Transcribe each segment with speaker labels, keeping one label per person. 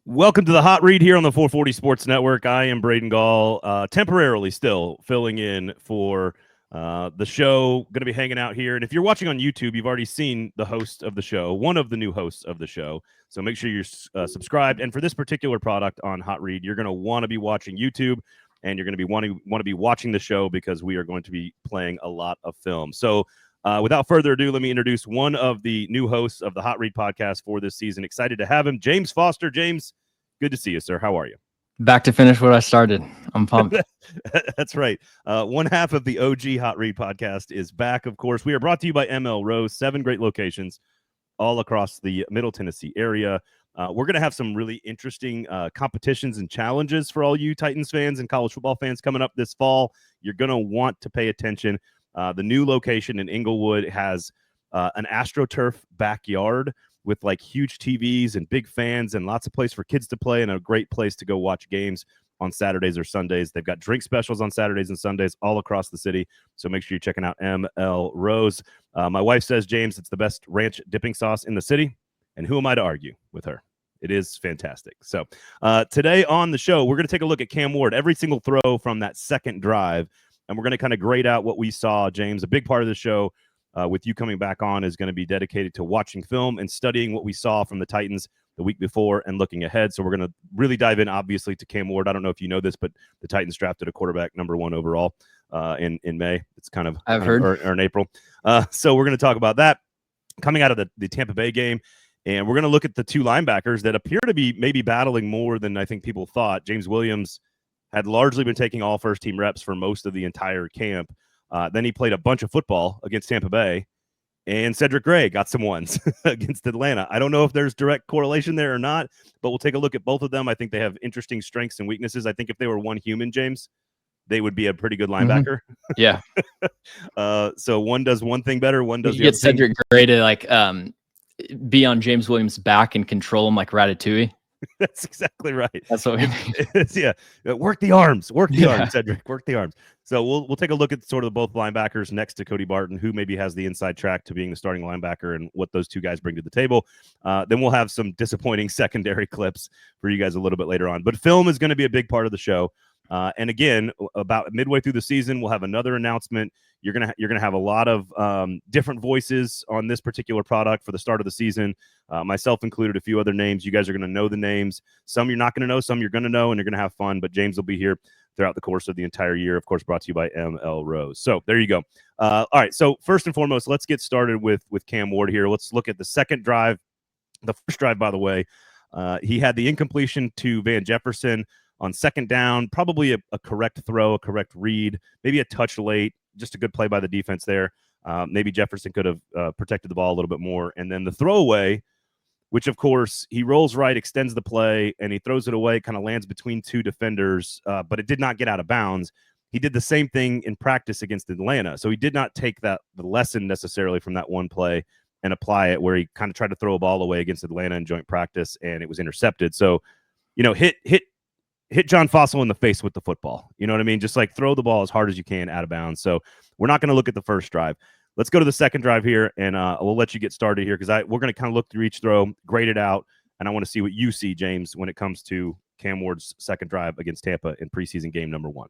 Speaker 1: Welcome to the Hot Read here on the 440 Sports Network. I am Braden Gall, temporarily still filling in for the show. Going to be hanging out here. And if you're watching on YouTube, you've already seen the host of the show, one of the new hosts of the show. So make sure you're subscribed. And for this particular product on Hot Read, you're going to want to be watching YouTube, and you're going to be want to be watching the show because we are going to be playing a lot of film. So without further ado, let me introduce one of the new hosts of the Hot Read podcast for this season. Excited to have him, James Foster. James, good to see you, sir. How are you?
Speaker 2: Back to finish what I started. I'm pumped.
Speaker 1: That's right. One half of the OG Hot Read podcast is back, of course. We are brought to you by ML Rose, 7 great locations all across the Middle Tennessee area. We're going to have some really interesting competitions and challenges for all you Titans fans and college football fans coming up this fall. You're going to want to pay attention. The new location in Inglewood has an AstroTurf backyard with like huge TVs and big fans and lots of place for kids to play and a great place to go watch games on Saturdays or Sundays. They've got drink specials on Saturdays and Sundays all across the city. So make sure you're checking out ML Rose. My wife says, James, it's the best ranch dipping sauce in the city. And who am I to argue with her? It is fantastic. So today on the show, we're going to take a look at Cam Ward, every single throw from that second drive. And we're going to kind of grade out what we saw, James. A big part of the show with you coming back on is going to be dedicated to watching film and studying what we saw from the Titans the week before and looking ahead. So we're going to really dive in, obviously, to Cam Ward. I don't know if you know this, but the Titans drafted a quarterback #1 overall in May. It's kind of
Speaker 2: I've heard.
Speaker 1: Or in April. So we're going to talk about that coming out of the Tampa Bay game. And we're going to look at the two linebackers that appear to be maybe battling more than I think people thought. James Williams had largely been taking all first-team reps for most of the entire camp. Then he played a bunch of football against Tampa Bay, and Cedric Gray got some ones against Atlanta. I don't know if there's direct correlation there or not, but we'll take a look at both of them. I think they have interesting strengths and weaknesses. I think if they were one human, James, they would be a pretty good linebacker.
Speaker 2: Mm-hmm. Yeah.
Speaker 1: So one does one thing better, one does
Speaker 2: you
Speaker 1: the
Speaker 2: get
Speaker 1: other
Speaker 2: Cedric
Speaker 1: thing.
Speaker 2: Gray to like be on James Williams' back and control him like Ratatouille.
Speaker 1: That's exactly right.
Speaker 2: That's what we
Speaker 1: need. Yeah. Work the arms, Cedric, work the arms. So we'll take a look at sort of both linebackers next to Cody Barton, who maybe has the inside track to being the starting linebacker and what those two guys bring to the table. Then we'll have some disappointing secondary clips for you guys a little bit later on. But film is going to be a big part of the show. And again, about midway through the season, we'll have another announcement. You're gonna have a lot of different voices on this particular product for the start of the season. Myself included, a few other names. You guys are gonna know the names. Some you're not gonna know. Some you're gonna know, and you're gonna have fun. But James will be here throughout the course of the entire year. Of course, brought to you by ML Rose. So there you go. All right. So first and foremost, let's get started with Cam Ward here. Let's look at the second drive. The first drive, by the way, he had the incompletion to Van Jefferson on second down, probably a correct throw, a correct read, maybe a touch late, just a good play by the defense there. Maybe Jefferson could have protected the ball a little bit more. And then the throwaway, which, of course, he rolls right, extends the play, and he throws it away, kind of lands between two defenders, but it did not get out of bounds. He did the same thing in practice against Atlanta. So he did not take the lesson necessarily from that one play and apply it, where he kind of tried to throw a ball away against Atlanta in joint practice, and it was intercepted. So, hit John Fossil in the face with the football. You know what I mean? Just like throw the ball as hard as you can out of bounds. So we're not going to look at the first drive. Let's go to the second drive here, and we'll let you get started here because we're going to kind of look through each throw, grade it out, and I want to see what you see, James, when it comes to Cam Ward's second drive against Tampa in preseason game #1.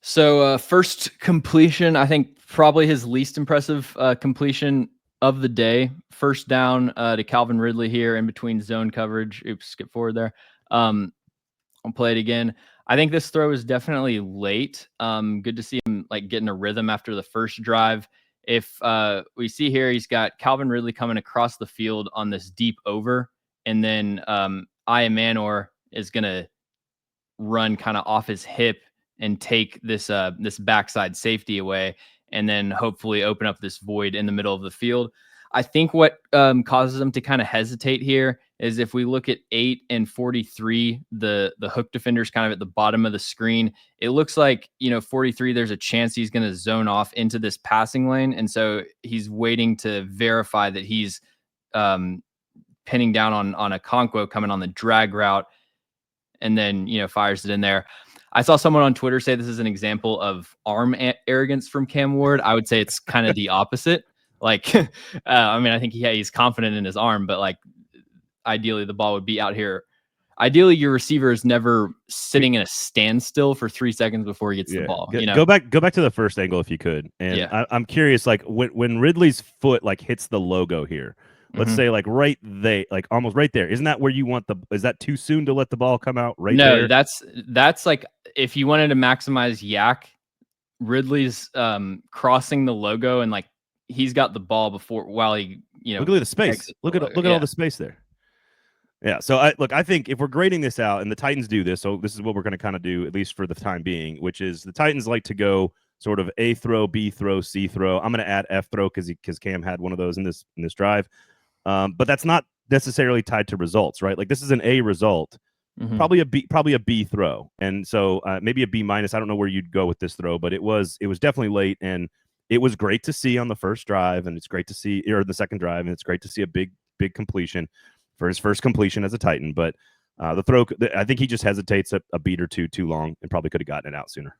Speaker 2: So first completion, I think probably his least impressive completion of the day. First down to Calvin Ridley here in between zone coverage. Oops, skip forward there. I'll play it again. I think this throw is definitely late. Good to see him like getting a rhythm after the first drive. If we see here, he's got Calvin Ridley coming across the field on this deep over, and then Manor is going to run kind of off his hip and take this backside safety away, and then hopefully open up this void in the middle of the field. I think what causes them to kind of hesitate here is if we look at 8 and 43, the hook defender's kind of at the bottom of the screen. It looks like, 43, there's a chance he's going to zone off into this passing lane. And so he's waiting to verify that he's pinning down on a Okonkwo coming on the drag route, and then, fires it in there. I saw someone on Twitter say this is an example of arm arrogance from Cam Ward. I would say it's kind of the opposite. Like, I think he's confident in his arm, but like ideally the ball would be out here ideally your receiver is never sitting in a standstill for 3 seconds before he gets the ball.
Speaker 1: Go back to the first angle if you could. And I'm curious, like when Ridley's foot like hits the logo here, let's say like right there, like almost right there. Isn't that where you want is that too soon to let the ball come out right there?
Speaker 2: No, that's like if you wanted to maximize yak, Ridley's crossing the logo and like he's got the ball while he,
Speaker 1: look at the space. Look at all the space there. Yeah. So I think if we're grading this out, and the Titans do this, so this is what we're going to kind of do, at least for the time being, which is the Titans like to go sort of A throw, B throw, C throw. I'm going to add F throw because Cam had one of those in this drive. But that's not necessarily tied to results, right? Like this is an A result, probably a B throw. And so maybe a B minus. I don't know where you'd go with this throw, but it was definitely late, and it was great to see on the first drive, and it's great to see, or the second drive, and it's great to see a big completion for his first completion as a Titan. But the throw, I think he just hesitates a beat or two too long and probably could have gotten it out sooner.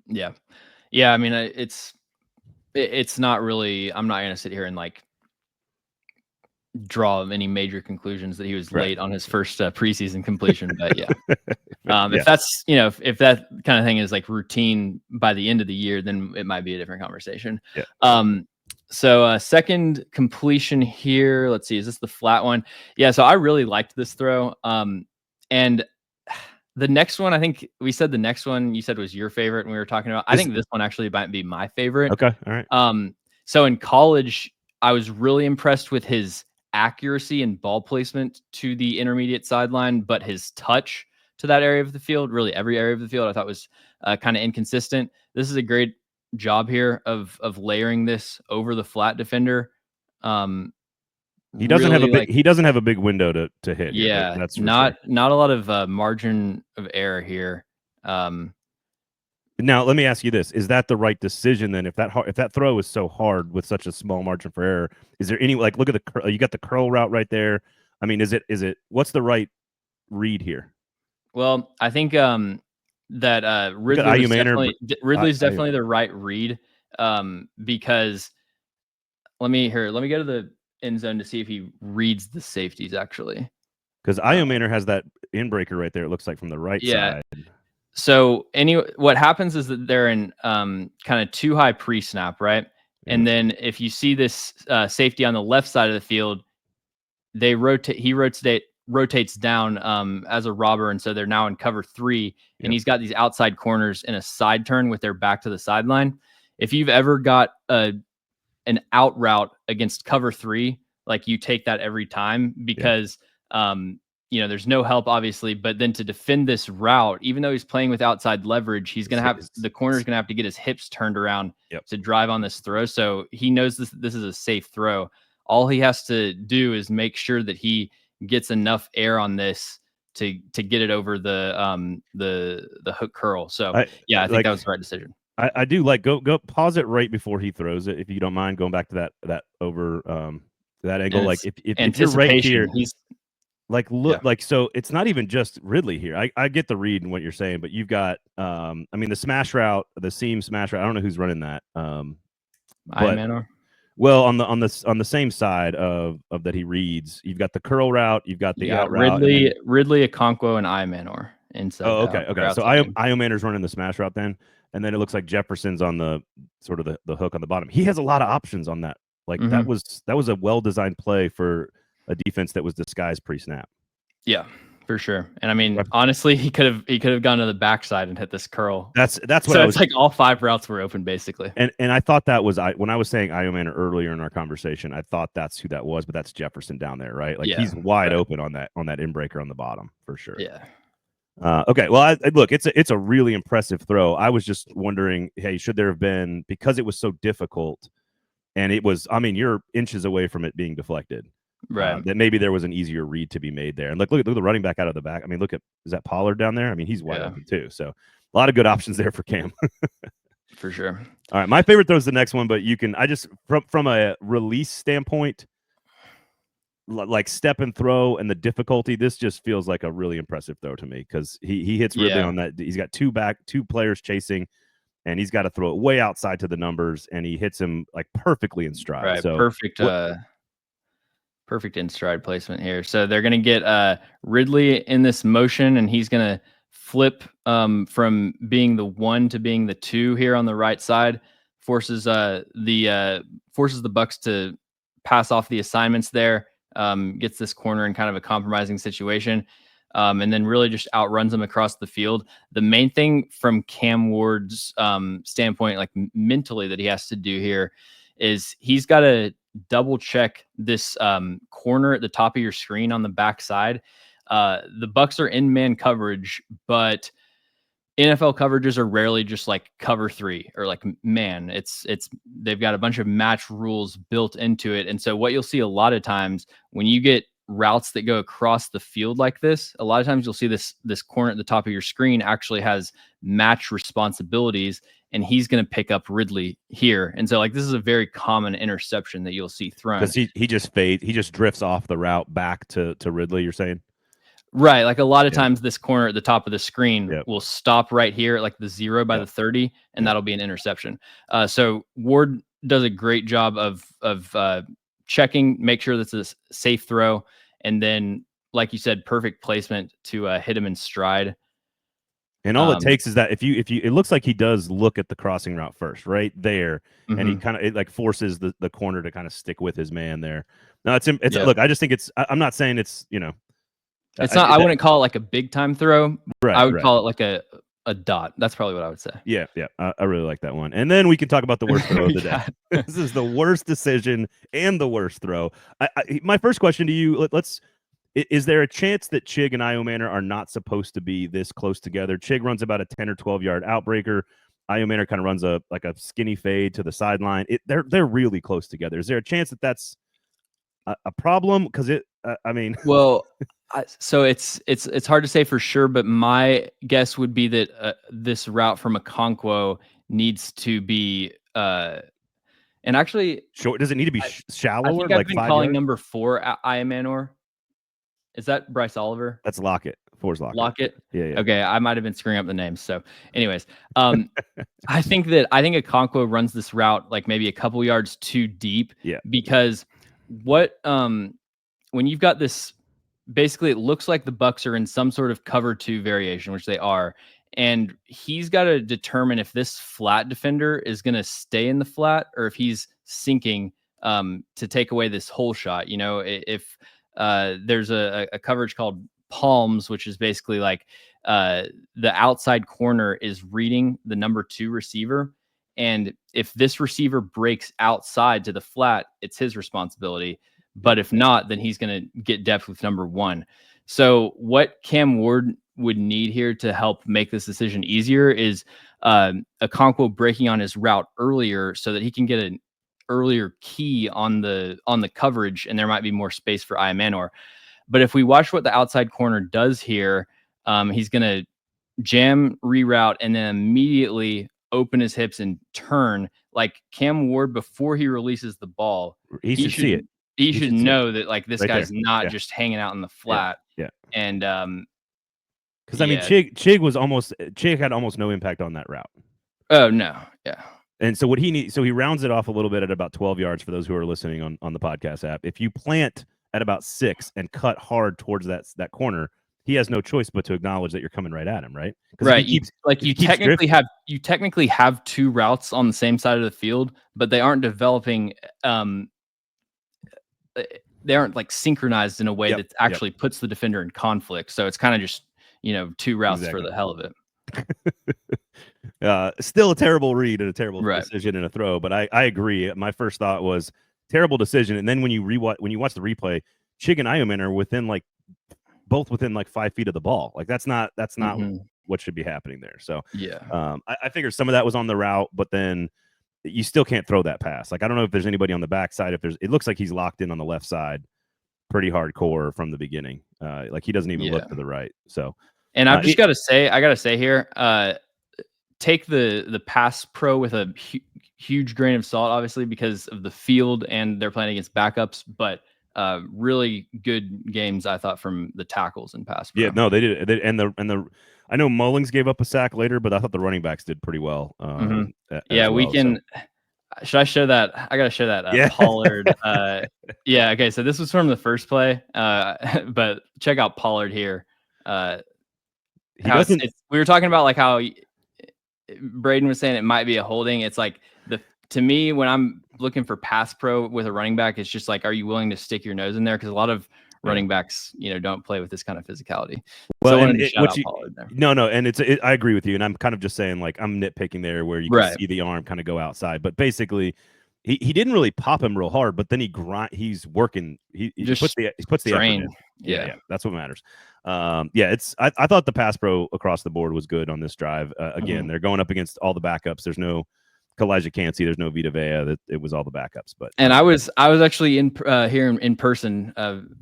Speaker 2: Yeah. Yeah. I mean, it's not really, I'm not going to sit here and like draw any major conclusions that he was late on his first preseason completion. But yeah, if that's, if that kind of thing is like routine by the end of the year, then it might be a different conversation.
Speaker 1: Yeah.
Speaker 2: So second completion here. Let's see. Is this the flat one? Yeah. So I really liked this throw. And the next one, I think we said the next one you said was your favorite when we were talking about. I think this one actually might be my favorite.
Speaker 1: Okay. All right.
Speaker 2: So in college, I was really impressed with his accuracy and ball placement to the intermediate sideline, but his touch to that area of the field, really every area of the field, I thought was kind of inconsistent. This is a great job here of layering this over the flat defender.
Speaker 1: He doesn't have a big window to hit.
Speaker 2: Yeah,
Speaker 1: here, that's
Speaker 2: not a lot of margin of error here.
Speaker 1: Now let me ask you this: is that the right decision then? If that throw is so hard with such a small margin for error, is there any like look at you got the curl route right there? I mean, is it what's the right read here?
Speaker 2: Well, I think that Ridley's definitely the right read because let me go to the end zone to see if he reads the safeties actually.
Speaker 1: Because Manor has that in breaker right there. It looks like from the right side.
Speaker 2: So what happens is that they're in kind of too high pre-snap, right? And then if you see this safety on the left side of the field, they rotate. He rotates down as a robber, and so they're now in cover 3, and he's got these outside corners in a side turn with their back to the sideline. If you've ever got an out route against cover 3, like you take that every time because there's no help obviously, but then to defend this route, even though he's playing with outside leverage, he's going to have the corner's going to have to get his hips turned around to drive on this throw. So he knows this is a safe throw. All he has to do is make sure that he gets enough air on this to get it over the hook curl. So I think that was the right decision.
Speaker 1: I do like go pause it right before he throws it, if you don't mind going back to that over that angle. Like if you're right here, like look like so it's not even just Ridley here. I get the read and what you're saying, but you've got I mean the smash route, the seam smash route. I don't know who's running that.
Speaker 2: Manor.
Speaker 1: Well, on the same side of that he reads, you've got the curl route, you've got the out route.
Speaker 2: Ridley, Okonkwo, and Manor inside.
Speaker 1: Oh, okay. So Manor's running the smash route then, and then it looks like Jefferson's on the sort of the hook on the bottom. He has a lot of options on that. Like that was a well designed play for a defense that was disguised pre-snap. Yeah,
Speaker 2: for sure. And I mean, honestly, he could have gone to the backside and hit this curl.
Speaker 1: That's what
Speaker 2: so it's like all 5 routes were open basically.
Speaker 1: And I thought that was when I was saying Manor earlier in our conversation, I thought that's who that was, but that's Jefferson down there, right? Like he's wide open on that inbreaker on the bottom for sure.
Speaker 2: Yeah.
Speaker 1: Okay. Well, look, it's a really impressive throw. I was just wondering, hey, should there have been, because it was so difficult, and it was, I mean, you're inches away from it being deflected.
Speaker 2: Right.
Speaker 1: That maybe there was an easier read to be made there. And look at the running back out of the back. I mean, is that Pollard down there? I mean, he's wide open too. So a lot of good options there for Cam.
Speaker 2: For sure.
Speaker 1: All right. My favorite throw is the next one, but I just, from a release standpoint, like step and throw and the difficulty, this just feels like a really impressive throw to me because he hits Ridley on that. He's got two players chasing, and he's got to throw it way outside to the numbers, and he hits him like perfectly in stride.
Speaker 2: Right.
Speaker 1: So
Speaker 2: perfect. Perfect in stride placement here. So they're going to get Ridley in this motion, and he's going to flip from being the 1 to being the 2 here on the right side. Forces the Bucs to pass off the assignments there. Gets this corner in kind of a compromising situation, and then really just outruns them across the field. The main thing from Cam Ward's standpoint, like mentally, that he has to do here is he's got to double check this corner at the top of your screen on the back side. The Bucs are in man coverage, but NFL coverages are rarely just like cover 3 or like man. It's they've got a bunch of match rules built into it. And so what you'll see a lot of times when you get routes that go across the field like this, a lot of times you'll see this corner at the top of your screen actually has match responsibilities, and he's going to pick up Ridley here. And so like this is a very common interception that you'll see thrown.
Speaker 1: Because he just drifts off the route back to Ridley, you're saying?
Speaker 2: Right. Like a lot of times this corner at the top of the screen
Speaker 1: Yep.
Speaker 2: will stop right here at like the 0 by the 30, and that'll be an interception. So Ward does a great job of checking, make sure that's a safe throw. And then, like you said, perfect placement to hit him in stride.
Speaker 1: And all it takes is that if you it looks like he does look at the crossing route first, right there, and he kind of it like forces the corner to kind of stick with his man there. No, it's look. I just think I'm not saying it's
Speaker 2: it's not. I wouldn't call it like a big time throw.
Speaker 1: Right.
Speaker 2: I would call it like a dot. That's probably what I would say.
Speaker 1: Yeah. I really like that one. And then we can talk about the worst throw of the day. This is the worst decision and the worst throw. My first question to you, is there a chance that Chig and Io Manor are not supposed to be this close together? Chig runs about a 10 or 12 yard outbreaker. Io Manor kind of runs a skinny fade to the sideline. They're really close together. Is there a chance that that's a problem? Because
Speaker 2: well, so it's hard to say for sure, but my guess would be that this route from Okonkwo needs to be and actually
Speaker 1: short. Does it need to be shallower?
Speaker 2: I think I've been calling number 4 Io Manor. Is that Bryce Oliver?
Speaker 1: That's Lockett. 4's Lockett.
Speaker 2: Lockett?
Speaker 1: Yeah.
Speaker 2: Okay, I might have been screwing up the names. So, anyways, I think Okonkwo runs this route like maybe a couple yards too deep.
Speaker 1: Yeah.
Speaker 2: Because when you've got this, basically it looks like the Bucs are in some sort of cover 2 variation, which they are, and he's got to determine if this flat defender is going to stay in the flat or if he's sinking to take away this hole shot. You know, if there's a coverage called palms, which is basically like the outside corner is reading the number 2 receiver. And if this receiver breaks outside to the flat, it's his responsibility. But if not, then he's going to get depth with number 1. So what Cam Ward would need here to help make this decision easier is Okonkwo breaking on his route earlier so that he can get an earlier key on the coverage, and there might be more space for Io Manor. But if we watch what the outside corner does here, he's going to jam, reroute, and then immediately open his hips and turn. Like Cam Ward, before he releases the ball,
Speaker 1: he should see it.
Speaker 2: He should know that like this
Speaker 1: right
Speaker 2: guy's
Speaker 1: there.
Speaker 2: not just hanging out in the flat.
Speaker 1: Yeah.
Speaker 2: And
Speaker 1: because I mean, Chig had almost no impact on that route.
Speaker 2: Oh no, yeah.
Speaker 1: And so what he needs, so he rounds it off a little bit at about 12 yards for those who are listening on the podcast app. If you plant at about 6 and cut hard towards that corner, he has no choice but to acknowledge that you're coming right at him, right?
Speaker 2: Right. You technically have 2 routes on the same side of the field, but they aren't developing. They aren't like synchronized in a way that actually puts the defender in conflict. So it's kind of just 2 routes for the hell of it.
Speaker 1: Still a terrible read and a terrible decision and a throw, but I agree. My first thought was terrible decision, and then when you watch the replay, Chig and Io Manor are both within like 5 feet of the ball. Like that's not what should be happening there. So I figured some of that was on the route, but then you still can't throw that pass. Like I don't know if there's anybody on the backside. It looks like he's locked in on the left side, pretty hardcore from the beginning. Like he doesn't even look to the right. So.
Speaker 2: And I've just got to say here, take the pass pro with a huge grain of salt, obviously, because of the field and they're playing against backups, but really good games, I thought, from the tackles and pass pro.
Speaker 1: Yeah, no, they did. I know Mullings gave up a sack later, but I thought the running backs did pretty well.
Speaker 2: We can. Should I show that? I gotta show that
Speaker 1: Yeah.
Speaker 2: Pollard. Yeah. Okay. So this was from the first play, but check out Pollard here.
Speaker 1: He doesn't.
Speaker 2: We were talking about like how Braden was saying it might be a holding. It's like to me, when I'm looking for pass pro with a running back, it's just like, are you willing to stick your nose in there? Because a lot of running backs, don't play with this kind of physicality.
Speaker 1: Well,
Speaker 2: so I wanted to shout out Pollard there.
Speaker 1: No, and I agree with you, and I'm kind of just saying like I'm nitpicking there where you can see the arm kind of go outside, but basically he didn't really pop him real hard, but then he's working. He puts the effort in. Yeah, that's what matters. I thought the pass pro across the board was good on this drive. Again, they're going up against all the backups. There's no Kalijah Cansey, there's no Vita Vea. It was all the backups. But
Speaker 2: I was actually here in person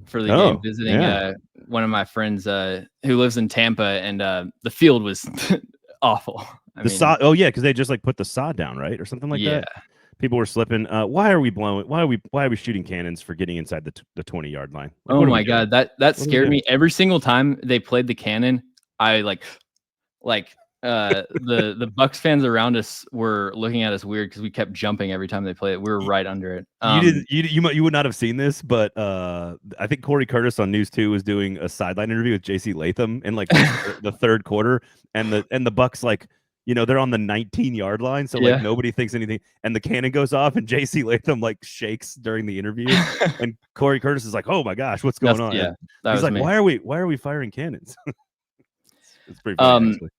Speaker 2: for the game, visiting one of my friends who lives in Tampa, and the field was awful.
Speaker 1: Sod. Oh yeah, because they just like put the sod down, right, or something like that. People were slipping. Why are we shooting cannons for getting inside the 20-yard line?
Speaker 2: Like, oh my god, that scared me every single time they played the cannon. I like the Bucs fans around us were looking at us weird because we kept jumping every time they played it. We were right under it.
Speaker 1: You would not have seen this, but I think Corey Curtis on News 2 was doing a sideline interview with JC Latham in like the third quarter, and the Bucs like, they're on the 19-yard line, so like nobody thinks anything, and the cannon goes off, and JC Latham like shakes during the interview, and Corey Curtis is like, "Oh my gosh, what's going on?"
Speaker 2: Yeah,
Speaker 1: he's like, "Why are we firing cannons?" It's pretty funny,
Speaker 2: actually.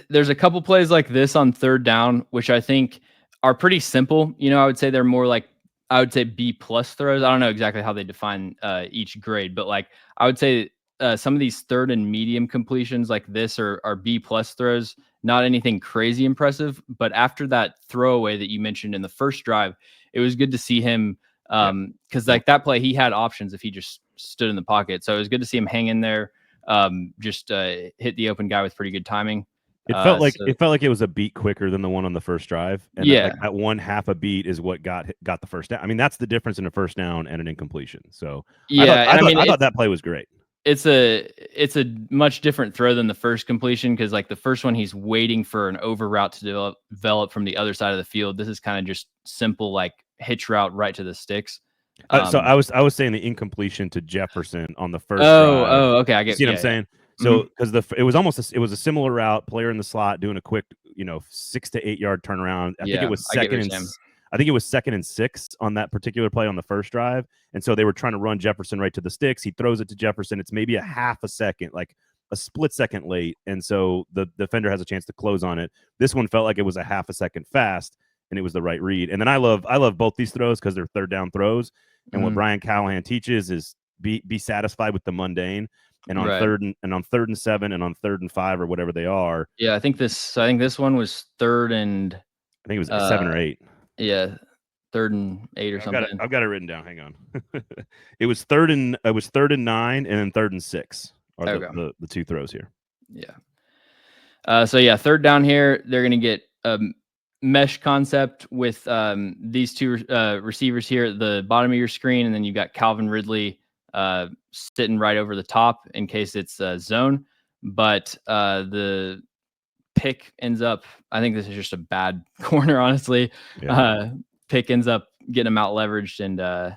Speaker 2: There's a couple plays like this on third down, which I think are pretty simple. I would say they're more like, I would say B+ throws. I don't know exactly how they define each grade, but like I would say some of these third and medium completions like this are B+ throws, not anything crazy impressive. But after that throwaway that you mentioned in the first drive, it was good to see him because like that play, he had options if he just stood in the pocket. So it was good to see him hang in there, just hit the open guy with pretty good timing.
Speaker 1: It felt like it was a beat quicker than the one on the first drive. And that one half a beat is what got the first down. I mean, that's the difference in a first down and an incompletion. So I thought that play was great.
Speaker 2: It's a much different throw than the first completion, because like the first one, he's waiting for an over route to develop from the other side of the field. This is kind of just simple, like hitch route right to the sticks.
Speaker 1: So I was saying the incompletion to Jefferson on the first.
Speaker 2: Okay, I get.
Speaker 1: See what I'm saying? So because it was a similar route, player in the slot doing a quick 6 to 8 yard turnaround. I think it was second and 6 on that particular play on the first drive, and so they were trying to run Jefferson right to the sticks. He throws it to Jefferson. It's maybe a half a second, like a split second late, and so the defender has a chance to close on it. This one felt like it was a half a second fast, and it was the right read. And then I love both these throws because they're third down throws. And what Brian Callahan teaches is be satisfied with the mundane. And on third and 7 and on 3rd and 5 or whatever they are.
Speaker 2: Yeah, I think this one was 3rd and
Speaker 1: I think it was 7 or 8.
Speaker 2: Yeah, 3rd and 8 or something.
Speaker 1: I've got it written down. Hang on. It was 3rd and 9 and then 3rd and 6 are the two throws here.
Speaker 2: Yeah. So yeah, third down here, they're gonna get mesh concept with these two receivers here at the bottom of your screen, and then you got Calvin Ridley sitting right over the top in case it's zone. But the pick ends up, I think this is just a bad corner, honestly. Pick ends up getting him out leveraged, and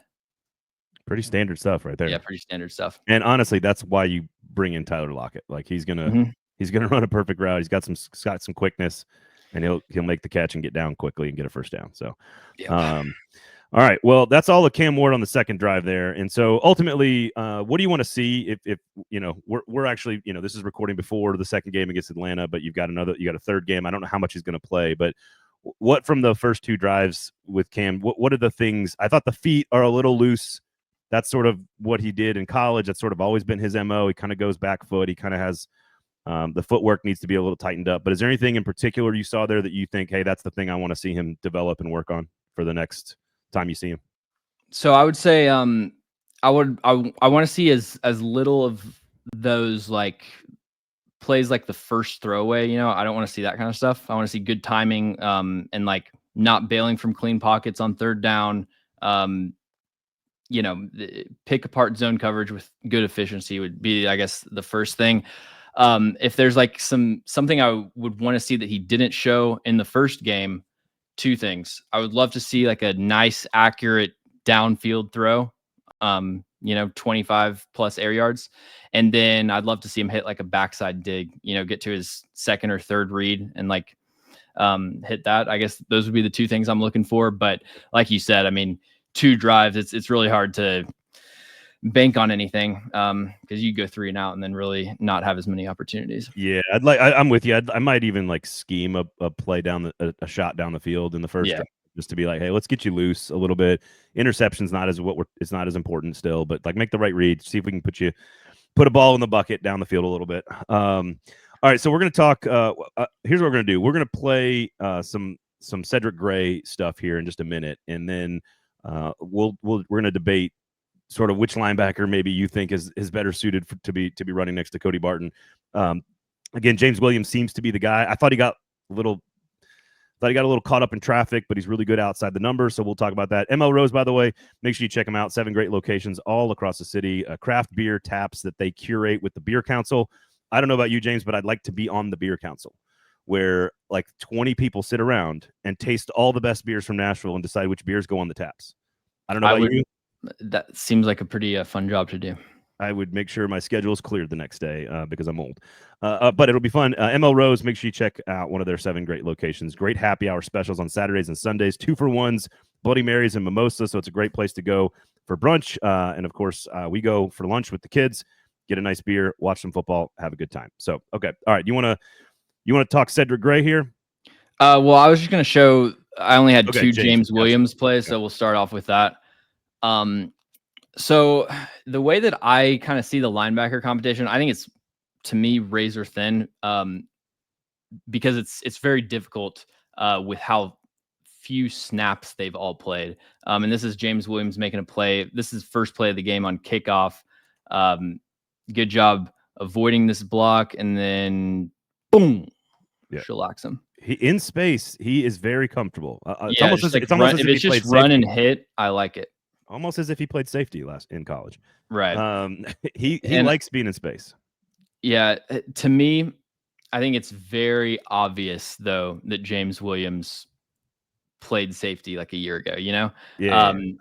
Speaker 1: pretty standard stuff right there.
Speaker 2: Yeah, pretty standard stuff.
Speaker 1: And honestly, that's why you bring in Tyler Lockett. Like he's gonna run a perfect route. He's got some quickness, and he'll make the catch and get down quickly and get a first down. So, all right. Well, that's all of Cam Ward on the second drive there. And so ultimately, what do you want to see if we're actually, this is recording before the second game against Atlanta, but you got a third game. I don't know how much he's going to play, but what from the first two drives with Cam, what are the things? I thought the feet are a little loose. That's sort of what he did in college. That's sort of always been his MO. He kind of goes back foot. He kind of has the footwork needs to be a little tightened up. But is there anything in particular you saw there that you think, hey, that's the thing I want to see him develop and work on for the next time you see him?
Speaker 2: So I would say I want to see as little of those like plays like the first throwaway. I don't want to see that kind of stuff. I want to see good timing and like not bailing from clean pockets on third down. Pick apart zone coverage with good efficiency would be, I guess, the first thing. If there's like something I would want to see that he didn't show in the first game, two things. I would love to see like a nice, accurate downfield throw, 25 plus air yards. And then I'd love to see him hit like a backside dig, get to his second or third read and like hit that. I guess those would be the two things I'm looking for. But like you said, I mean, 2 drives, it's really hard to bank on anything because you go 3 and out and then really not have as many opportunities.
Speaker 1: Yeah, I'm with you. I might even like scheme a play down a shot down the field in the first drive, just to be like, hey, let's get you loose a little bit. Interception's not as it's not as important still, but like make the right read, see if we can put a ball in the bucket down the field a little bit. All right, so we're gonna talk. Here's what we're gonna do. We're gonna play some Cedric Gray stuff here in just a minute, and then we're gonna debate sort of which linebacker maybe you think is better suited to be running next to Cody Barton. Again, James Williams seems to be the guy. I thought he got a little caught up in traffic, but he's really good outside the numbers. So we'll talk about that. ML Rose, by the way, make sure you check them out. 7 great locations all across the city. Craft beer taps that they curate with the Beer Council. I don't know about you, James, but I'd like to be on the Beer Council, where like 20 people sit around and taste all the best beers from Nashville and decide which beers go on the taps. I don't know about you.
Speaker 2: That seems like a pretty fun job to do.
Speaker 1: I would make sure my schedule is cleared the next day because I'm old. But it'll be fun. ML Rose, make sure you check out one of their 7 great locations. Great happy hour specials on Saturdays and Sundays, 2-for-1s, Bloody Marys, and mimosa. So it's a great place to go for brunch. And of course, we go for lunch with the kids, get a nice beer, watch some football, have a good time. So, okay. All right. You want to talk Cedric Gray here?
Speaker 2: Well, I was just going to show, I only had 2 James Williams plays. So we'll start off with that. So the way that I kind of see the linebacker competition, I think it's, to me, razor thin, because it's very difficult with how few snaps they've all played. And this is James Williams making a play. This is first play of the game on kickoff. Good job avoiding this block, and then boom, shellacs him.
Speaker 1: In space, he is very comfortable.
Speaker 2: It's almost as if it's just run and hit. I like it.
Speaker 1: Almost as if he played safety in college.
Speaker 2: Right.
Speaker 1: He likes being in space.
Speaker 2: Yeah. To me, I think it's very obvious, though, that James Williams played safety like a year ago, Yeah,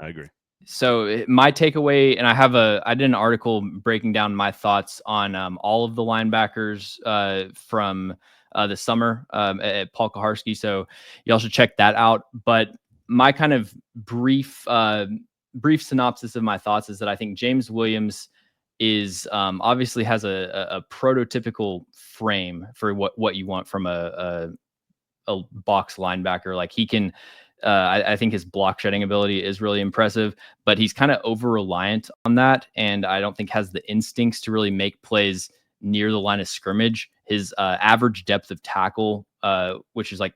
Speaker 1: I agree.
Speaker 2: So my takeaway, and I did an article breaking down my thoughts on all of the linebackers from the summer at Paul Kaharski. So y'all should check that out. But my kind of brief synopsis of my thoughts is that I think James Williams is obviously has a prototypical frame for what you want from a box linebacker. Like he can, I think his block shedding ability is really impressive, but he's kind of over reliant on that. And I don't think has the instincts to really make plays near the line of scrimmage. His average depth of tackle, which is like,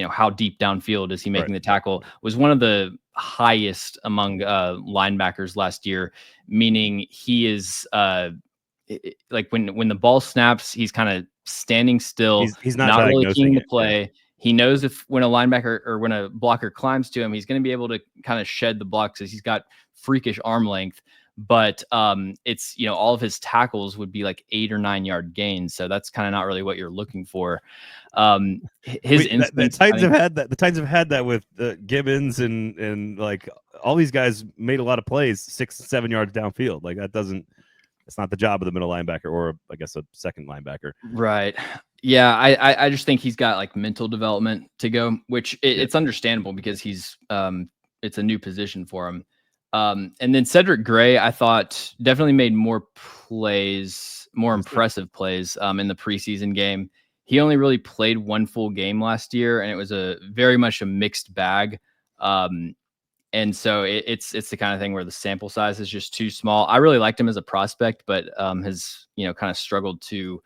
Speaker 2: how deep downfield is he making the tackle, was one of the highest among linebackers last year, meaning he is like when the ball snaps, he's kind of standing still.
Speaker 1: He's not
Speaker 2: really keen to play. Yeah. He knows if when a linebacker or when a blocker climbs to him, he's going to be able to kind of shed the block because he's got freakish arm length. But it's, all of his tackles would be like 8 or 9 yard gains. So that's kind of not really what you're looking for.
Speaker 1: The Titans have had that with Gibbons and like all these guys made a lot of plays 6-7 yards downfield. Like it's not the job of the middle linebacker or I guess a second linebacker.
Speaker 2: Right. Yeah. I just think he's got like mental development to go, which it's understandable because he's it's a new position for him. And then Cedric Gray, I thought definitely made more impressive plays in the preseason game. He only really played 1 full game last year, and it was very much a mixed bag. And so it's the kind of thing where the sample size is just too small. I really liked him as a prospect, but has kind of struggled to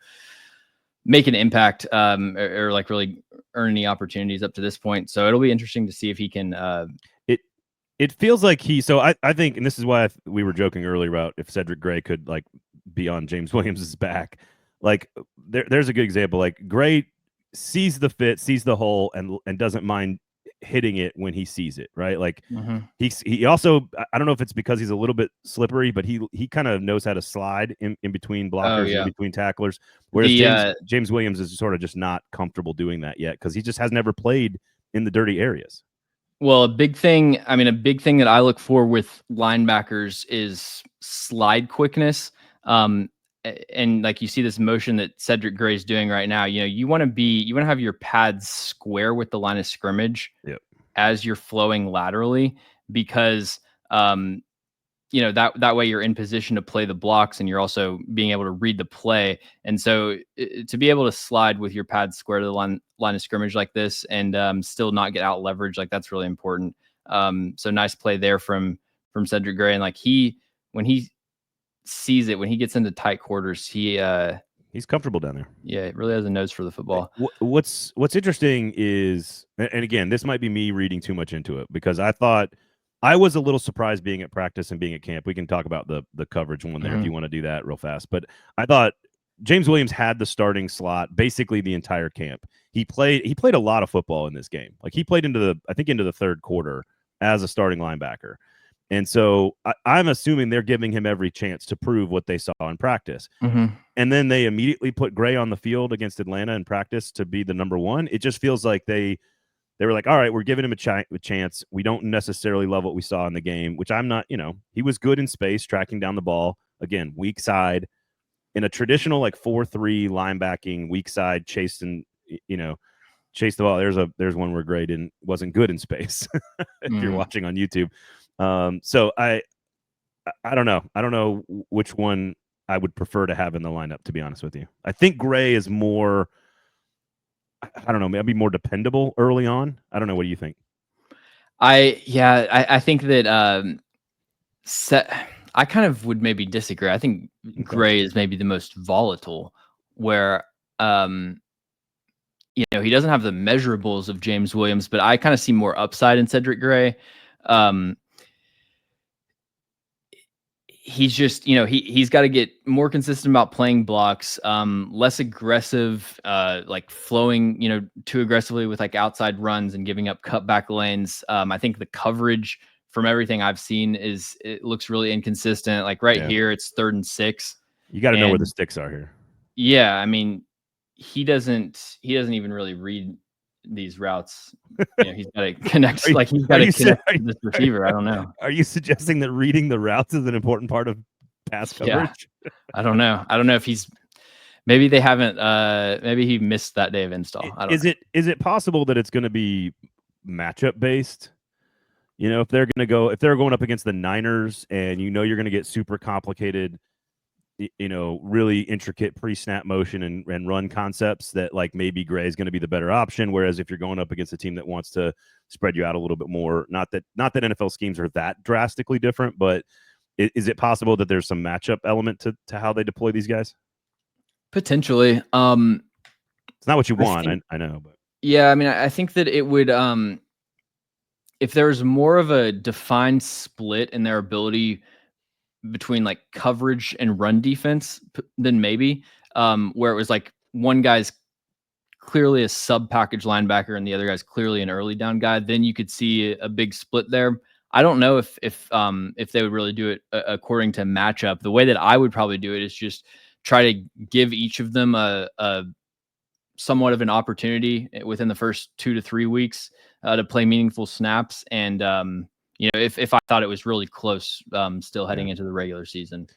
Speaker 2: make an impact or like really earn any opportunities up to this point. So it'll be interesting to see if he can.
Speaker 1: It feels like so I think, and this is why we were joking earlier about if Cedric Gray could like be on James Williams's back. Like there's a good example. Like Gray sees the fit, sees the hole, and doesn't mind hitting it when he sees it. Right. Like he also, I don't know if it's because he's a little bit slippery, but he kind of knows how to slide in between blockers, in between tacklers. Whereas James Williams is sort of just not comfortable doing that yet because he just has never played in the dirty areas.
Speaker 2: Well, a big thing that I look for with linebackers is slide quickness. And like you see this motion that Cedric Gray is doing right now, you want to have your pads square with the line of scrimmage as you're flowing laterally, because that way you're in position to play the blocks and you're also being able to read the play. And so to be able to slide with your pads square to the line of scrimmage like this and still not get out leverage, like that's really important. So nice play there from Cedric Gray. And like when he sees it, when he gets into tight quarters,
Speaker 1: he's comfortable down there.
Speaker 2: Yeah, it really has a nose for the football.
Speaker 1: What's interesting is, and again, this might be me reading too much into it, because I was a little surprised being at practice and being at camp. We can talk about the coverage one there if you want to do that real fast. But I thought James Williams had the starting slot basically the entire camp. He played a lot of football in this game. Like he played into the third quarter as a starting linebacker. And so I'm assuming they're giving him every chance to prove what they saw in practice.
Speaker 2: Mm-hmm.
Speaker 1: And then they immediately put Gray on the field against Atlanta in practice to be the number one. It just feels like they were like, all right, we're giving him a chance. We don't necessarily love what we saw in the game, which I'm not, he was good in space, tracking down the ball. Again, weak side. In a traditional like 4-3 linebacking, weak side, chase the ball. There's one where Gray wasn't good in space if you're watching on YouTube. So I don't know. I don't know which one I would prefer to have in the lineup, to be honest with you. I think Gray is more, I don't know, maybe more dependable early on. I don't know. What do you think?
Speaker 2: I think that I kind of would maybe disagree. I think Gray is maybe the most volatile, where he doesn't have the measurables of James Williams, but I kind of see more upside in Cedric Gray. He's just, he's got to get more consistent about playing blocks, less aggressive, like flowing, too aggressively with like outside runs and giving up cutback lanes. I think the coverage from everything I've seen it looks really inconsistent. Like here, it's 3rd and 6.
Speaker 1: You got to know where the sticks are here.
Speaker 2: Yeah. I mean, he doesn't even really read these routes. He's got to connect. He's got to connect to this receiver. I don't know.
Speaker 1: Are you suggesting that reading the routes is an important part of pass coverage?
Speaker 2: Yeah. I don't know if he's. Maybe they haven't. Maybe he missed that day of install. I don't know.
Speaker 1: Is it possible that it's going to be matchup based? If they're going up against the Niners, and you're going to get super complicated, really intricate pre-snap motion and run concepts, that like maybe Gray is going to be the better option. Whereas if you're going up against a team that wants to spread you out a little bit more, not that NFL schemes are that drastically different, but is it possible that there's some matchup element to how they deploy these guys?
Speaker 2: Potentially.
Speaker 1: It's not what you want. I know, but
Speaker 2: yeah, I mean, I think that it would, if there was more of a defined split in their ability between like coverage and run defense, then maybe where it was like one guy's clearly a sub package linebacker and the other guy's clearly an early down guy, then you could see a big split there. I don't know if they would really do it according to matchup. The way that I would probably do it is just try to give each of them a somewhat of an opportunity within the first 2 to 3 weeks to play meaningful snaps. And if I thought it was really close, still heading into the regular season,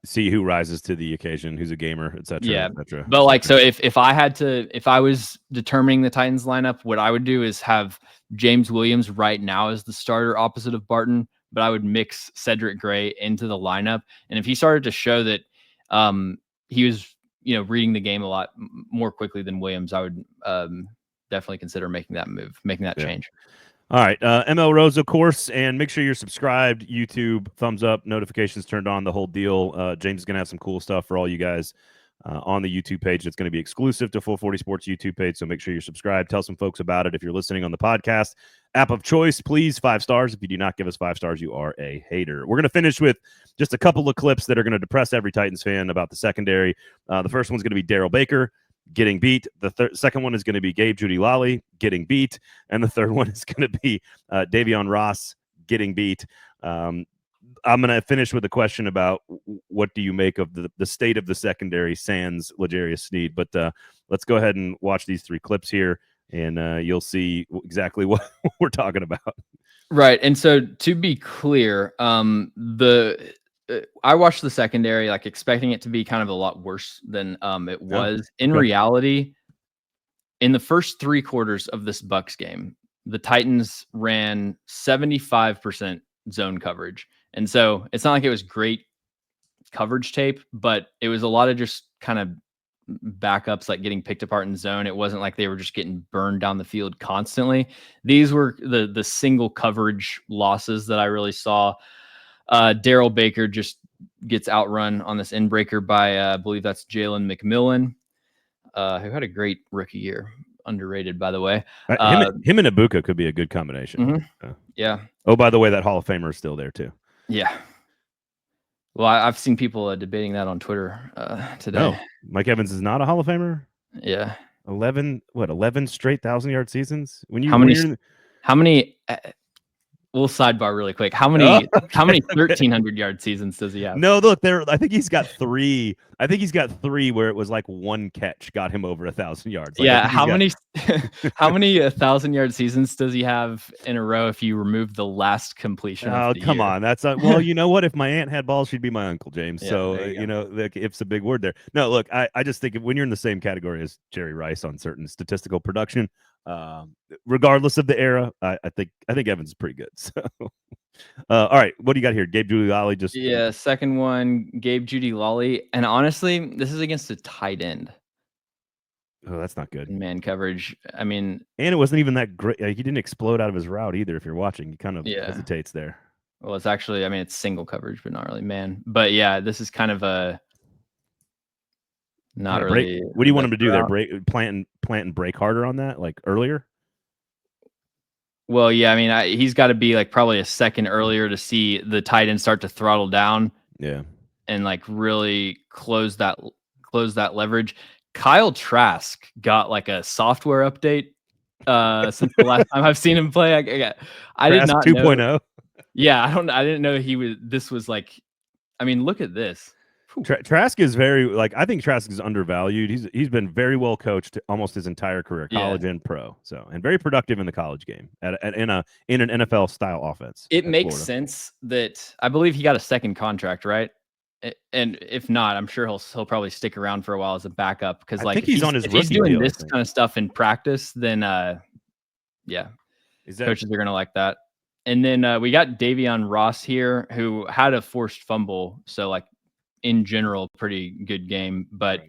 Speaker 1: see who rises to the occasion, who's a gamer, etc.
Speaker 2: Yeah,
Speaker 1: et
Speaker 2: but like, so if I was determining the Titans lineup, what I would do is have James Williams right now as the starter opposite of Barton, but I would mix Cedric Gray into the lineup. And if he started to show that he was, reading the game a lot more quickly than Williams, I would definitely consider making that change.
Speaker 1: All right. ML Rose, of course, and make sure you're subscribed, YouTube, thumbs up, notifications turned on, the whole deal. James is going to have some cool stuff for all you guys on the YouTube page. It's going to be exclusive to Full 40 Sports YouTube page, so make sure you're subscribed. Tell some folks about it if you're listening on the podcast. App of choice, please, 5 stars. If you do not give us 5 stars, you are a hater. We're going to finish with just a couple of clips that are going to depress every Titans fan about the secondary. The first one's going to be Darrell Baker getting beat. The second one is going to be Gabe Jeudy-Lally getting beat. And the third one is going to be Davion Ross getting beat. I'm going to finish with a question about what do you make of the state of the secondary sans L'Jarius Sneed. But let's go ahead and watch these 3 clips here, and you'll see exactly what we're talking about.
Speaker 2: Right. And so to be clear, I watched the secondary, like expecting it to be kind of a lot worse than it was. In
Speaker 1: okay.
Speaker 2: reality, in the first 3 quarters of this Bucs game, the Titans ran 75% zone coverage. And so it's not like it was great coverage tape, but it was a lot of just kind of backups like getting picked apart in zone. It wasn't like they were just getting burned down the field constantly. These were the single coverage losses that I really saw. Darrell Baker just gets outrun on this end breaker by I believe that's Jalen McMillan, who had a great rookie year. Underrated, by the way.
Speaker 1: Him and Ibuka could be a good combination.
Speaker 2: Yeah.
Speaker 1: Oh, by the way, that Hall of Famer is still there too.
Speaker 2: Yeah. Well, I've seen people debating that on Twitter today.
Speaker 1: No, Mike Evans is not a Hall of Famer.
Speaker 2: Yeah.
Speaker 1: 11 straight 1,000-yard seasons?
Speaker 2: How many we'll sidebar really quick. How many 1,300-yard seasons does he have?
Speaker 1: No, look, I think he's got 3. I think he's got 3 where it was like 1 catch got him over 1,000 yards. Like,
Speaker 2: yeah, how many 1,000-yard seasons does he have in a row if you remove the last completion?
Speaker 1: Oh, come on. That's well, you know what? If my aunt had balls, she'd be my uncle, James.
Speaker 2: Yeah,
Speaker 1: so, if's a big word there. No, look, I just think when you're in the same category as Jerry Rice on certain statistical production, regardless of the era, I think Evans is pretty good. So, all right, what do you got here? Gabe Jeudy-Lally just
Speaker 2: second one, Gabe Jeudy-Lally, and honestly, this is against a tight end.
Speaker 1: Oh, that's not good.
Speaker 2: Man coverage. I mean,
Speaker 1: and it wasn't even that great. He didn't explode out of his route either. If you're watching, he kind of hesitates there.
Speaker 2: Well, it's actually, it's single coverage, but not really man. But yeah, this is kind of a not really.
Speaker 1: What do you want him to do there? Plant and break harder on that, like earlier.
Speaker 2: Well, yeah, he's got to be like probably a second earlier to see the tight end start to throttle down.
Speaker 1: Yeah,
Speaker 2: and like really close that leverage. Kyle Trask got like a software update since the last time I've seen him play. I did not
Speaker 1: 2.0.
Speaker 2: know. Yeah, I didn't know this was like. Look at this.
Speaker 1: Trask is I think Trask is undervalued. He's been very well coached almost his entire career, college and pro. So, and very productive in the college game in an NFL style offense.
Speaker 2: It makes sense that I believe he got a second contract, right? And if not, I'm sure he'll probably stick around for a while as a backup because
Speaker 1: I think he's on his rookie
Speaker 2: he's doing
Speaker 1: deal,
Speaker 2: this kind of stuff in practice, then coaches are gonna like that. And then we got Davion Ross here, who had a forced fumble, so like in general, pretty good game, but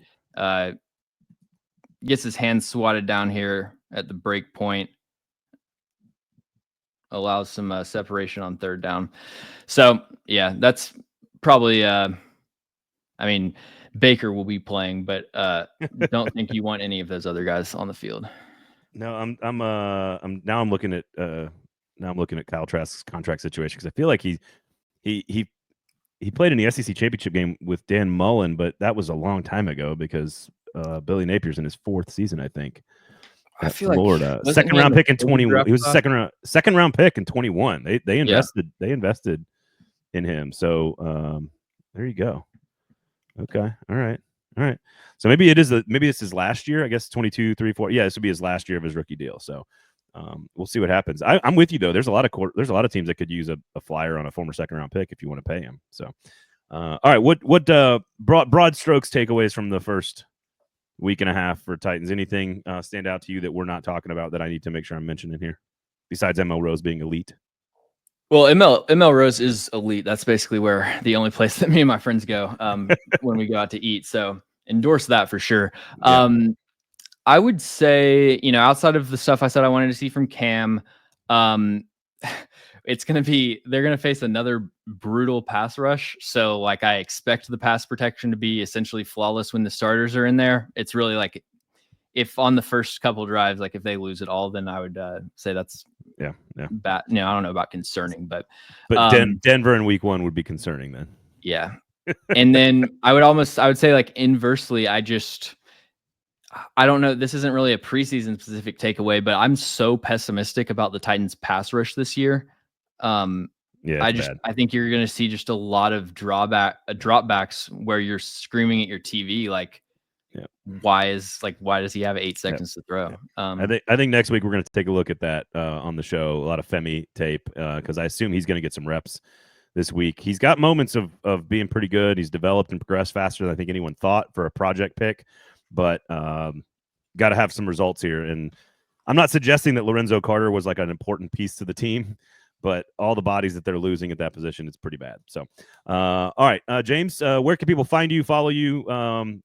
Speaker 2: gets his hands swatted down here at the break point, allows some separation on third down. So yeah, that's probably Baker will be playing, but don't think you want any of those other guys on the field.
Speaker 1: No, I'm looking at Kyle Trask's contract situation because I feel like he played in the SEC championship game with Dan Mullen, but that was a long time ago because Billy Napier's in his 4th season, I think.
Speaker 2: I feel
Speaker 1: Florida,
Speaker 2: like
Speaker 1: second round pick in 21. He was a second round pick in 21. They invested in him. So there you go. Okay. All right. So maybe it's his last year. I guess 22, 3, 4. Yeah, this would be his last year of his rookie deal. So we'll see what happens. I'm with you though. There's a lot of teams that could use a flyer on a former second round pick if you want to pay him. So all right. What broad strokes takeaways from the first week and a half for Titans? Anything stand out to you that we're not talking about that I need to make sure I'm mentioning here besides ML Rose being elite?
Speaker 2: Well, ML Rose is elite. That's basically where the only place that me and my friends go when we go out to eat. So endorse that for sure. Yeah. I would say, outside of the stuff I said I wanted to see from Cam, they're going to face another brutal pass rush. So like I expect the pass protection to be essentially flawless when the starters are in there. It's really like if on the first couple drives, like if they lose it all, then I would say that's bad. I don't know about concerning, but
Speaker 1: Denver in week 1 would be concerning then.
Speaker 2: Yeah. And then I would say like inversely, I don't know. This isn't really a preseason specific takeaway, but I'm so pessimistic about the Titans pass rush this year. I think you're going to see just a lot of dropbacks where you're screaming at your TV. Like
Speaker 1: Yeah.
Speaker 2: why does he have 8 seconds to throw?
Speaker 1: Yeah. I think next week we're going to take a look at that on the show. A lot of Femi tape because I assume he's going to get some reps this week. He's got moments of being pretty good. He's developed and progressed faster than I think anyone thought for a project pick, but got to have some results here. And I'm not suggesting that Lorenzo Carter was like an important piece to the team, but all the bodies that they're losing at that position, it's pretty bad. So, all right, James, where can people find you, follow you?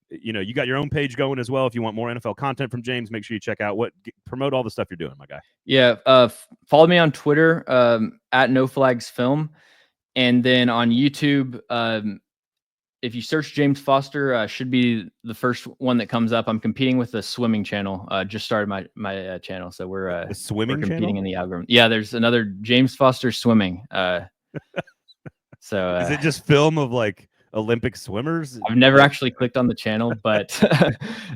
Speaker 1: You got your own page going as well. If you want more NFL content from James, make sure you check out promote all the stuff you're doing, my guy.
Speaker 2: Yeah. Follow me on Twitter at No Flags Film. And then on YouTube, if you search James Foster, should be the first one that comes up. I'm competing with the swimming channel. Just started my channel, so we're competing
Speaker 1: channel?
Speaker 2: in the algorithm. Yeah, there's another James Foster Swimming. So
Speaker 1: is it just film of like Olympic swimmers?
Speaker 2: I've never actually clicked on the channel, but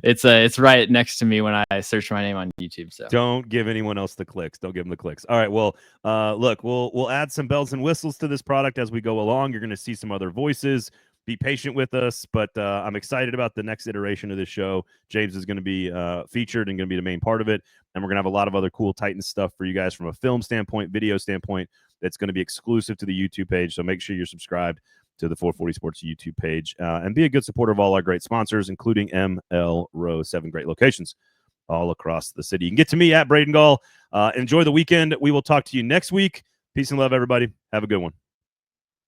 Speaker 2: it's right next to me when I search my name on YouTube. So
Speaker 1: don't give anyone else the clicks. Don't give them the clicks. All right. Well, look, we'll add some bells and whistles to this product as we go along. You're going to see some other voices. Be patient with us, but I'm excited about the next iteration of this show. James is going to be featured and going to be the main part of it, and we're going to have a lot of other cool Titans stuff for you guys from a film standpoint, video standpoint, that's going to be exclusive to the YouTube page. So make sure you're subscribed to the 440 Sports YouTube page and be a good supporter of all our great sponsors, including ML Row, 7 great locations all across the city. You can get to me at Braden Gall. Enjoy the weekend. We will talk to you next week. Peace and love, everybody. Have a good one.